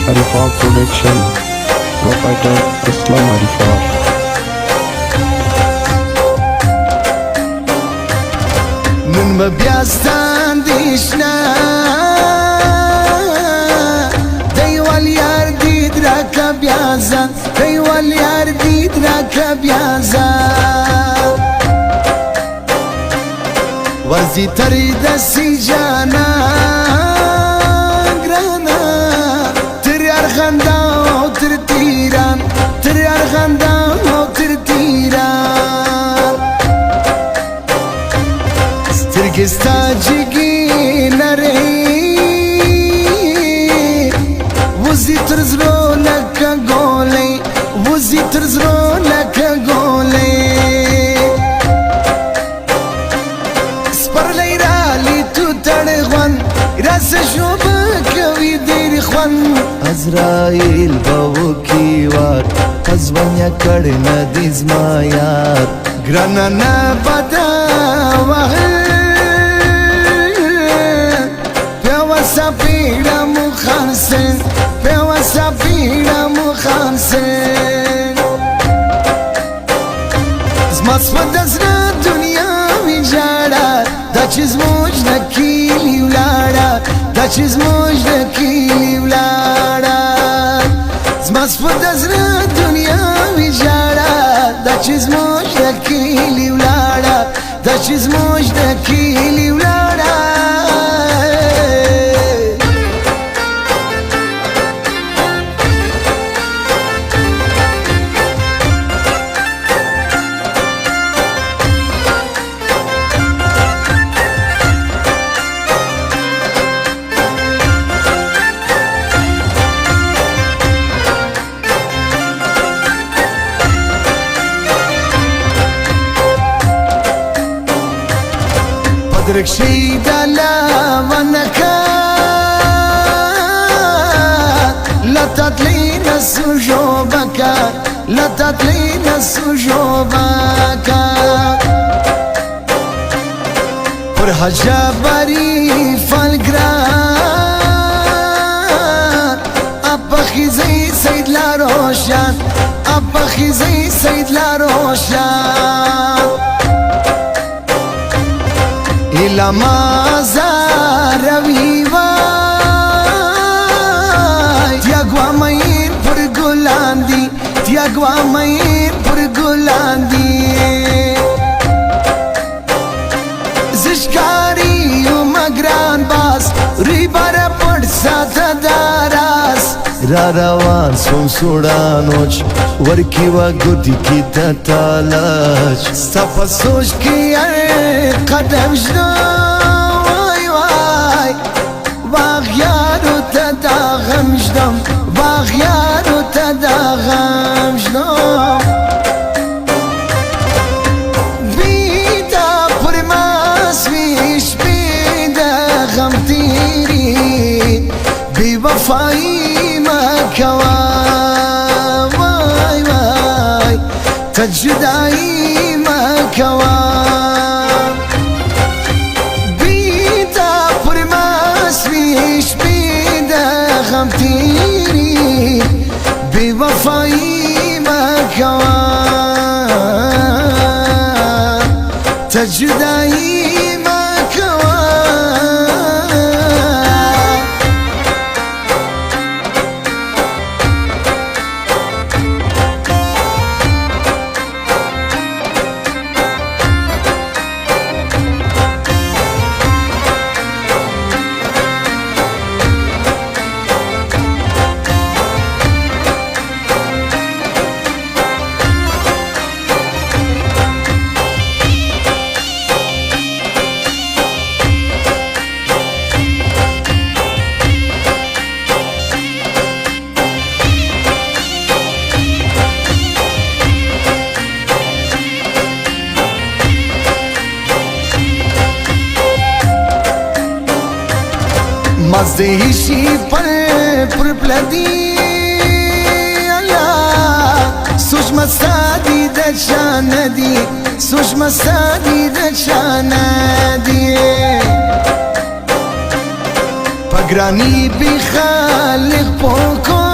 Arifat Production, Proprietor Islam Arifat. نن مبیاستان دیشنا دیوال یار دید را که بیازن دیوال یار دید را که بیازن ورزی تری دستی جانا گرانا تر ارخندا و تر تیران تر ارخندا و تر تیران سترگستا جگی نری وزی ترزرو لکا گولی وزی ترزرو لکا گولی عزرائیل باو کیوار پزوانیا کڑی ندیز ما یار گرانا نبادا وحل پیواسا پیڑا مخانسن پیواسا پیڑا مخانسن زماس پدزنا دنیا می جاڑا دا چیز موج نکیلی ولارا دا چیز موج نکیلی ولارا زماس پدزنا دنیا می جاڑا دا چیز موج نکیلی ولارا دا چیز موج نکیلی ولارا درکشی دالا ونکا لطاطلی نسو جوبکا لطاطلی نسو جوبکا پر حجا باری فالگران اپا خیزی سید لاروشان اپا خیزی سید لاروشان ایلا مازار روی وای تیاگوا مین پر گلان دی تیاگوا مین پر گلان دی زشکاری و مگران باز ری بارا پڑ ساتا داراس را روان سون سوڑانوچ ورکی و گودی کی تتالاچ سپا سوچ کی قدم جنو وای وای باغیارو تداغم جنم باغیارو تداغم جنم بیدا پرماس ویش بیدا غم تیری بی وفایی مکوا وای وای تجدایی مکوا غم تیری بی وفایی مکوا تجدایی مکوا مزدهشی پر پلدی Allah سوش مستادی دچان دی سوش مستادی دچان دی پگرانی بی خالق پوکو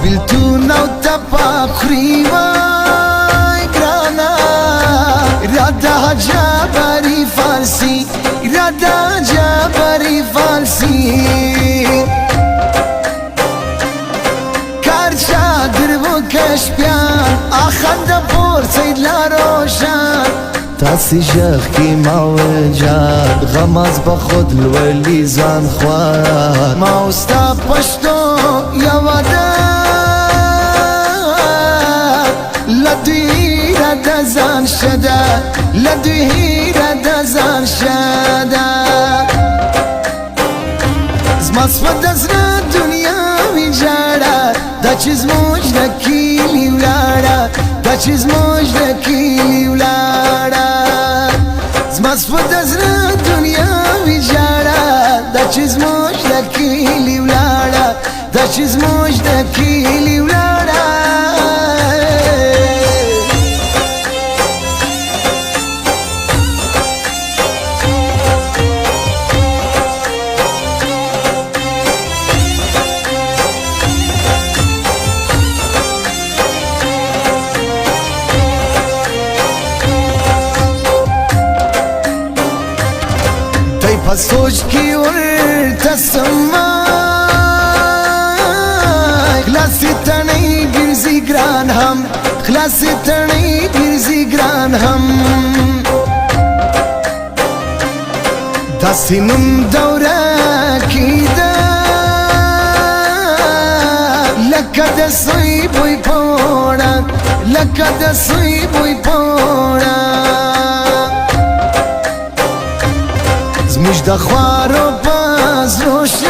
بیلتون او تپا خوري وای ګرانا رادا جابري فارسي رادا جابري فارسي کار چادر و کشپیان آخنده پور سید لاروشان تاسی شخ کی موجاد غماز بخود الولی زان خواه ما استا پشتو یوادا لدوی رد زان شده لدوی رد زان شده زماس پدزنا دنیا وی جاڑا دا چیز موج نکیلی ولاڑا دا چیز موج نکیلی ولاڑا زماس پدزنا دنیا وی جاڑا دا چیز موج نکیلی ولاڑا دا چیز موج نکیلی ولاڑا سوچ کی ورته سما خلاصی تنی ګرځي ګران هم خلاصی تنی ګرځي ګران هم داسې نوم دوره کیده لکه د سوی بوی پوړه لکه د سوی بوی پوړه زموږ د خوارو پاس روشخ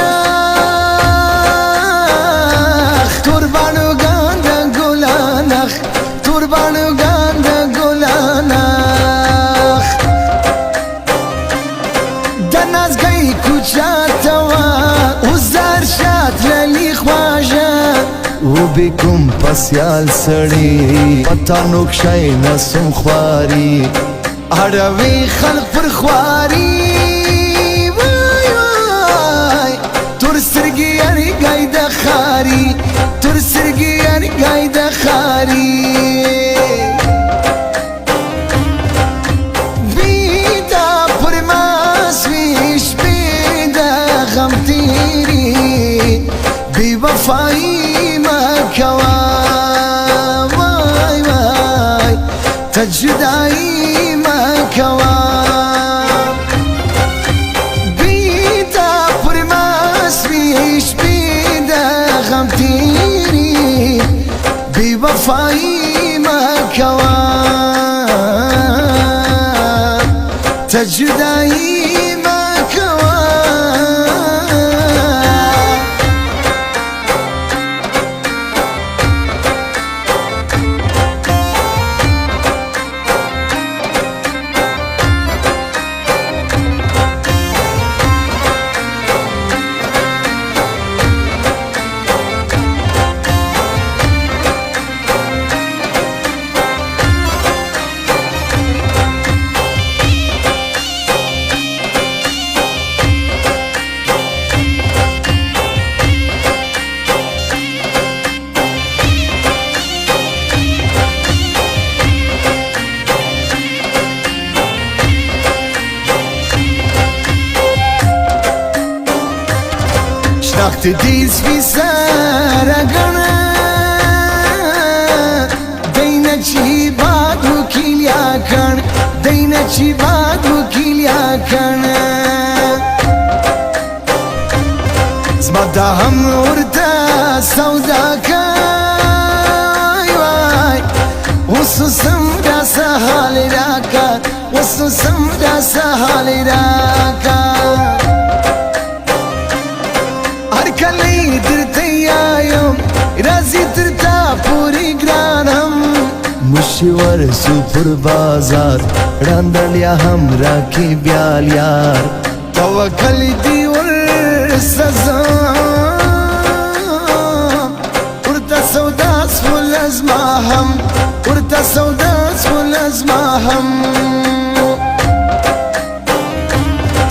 توربانوګان د ګلانخ توربانوګان د ګلانخ د نازګۍ کوچه ته وه اوس زر شات للي خواږه وبکم پسیال سړي پتا نوکشی نسم خواري اړوي خلق پر خواري تر سرگی ارگای د خاری بیدا پر ماسویش بیدا غم تیری بی وفایی مکوا وای وای تجدائی مکوا بیدا پر ماسویش غم تیری بی وفایی مکوا تجدائی مکوا شناخت دې سپي سره ګڼه دی نه چې باد وکیلیا کڼ دی نه چې باد وکیلیا کڼ زما دا هم ورته سودا کوي وای اوس سم داسې حال راکا اوس سم داسې حال راکا کلی درته یایم راځي درته پوری ګرانم مشي ورسو پر بازار راندلیا هم راکې بیال یار توکل دی ورسزم ورته سودا سول ازما هم ورته سودا سول ازما هم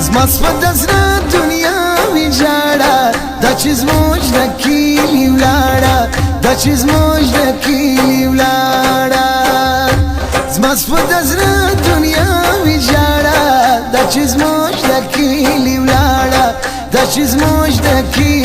زما سپدزنا دنیا وی جاړه دا چې زموږ د کلي ولاړه دا چې زموږ د کلي ولاړه زما سپه د زړه دنیا ویجاړه دا چې زموږ د کلي ولاړه دا چې زموږ د کلي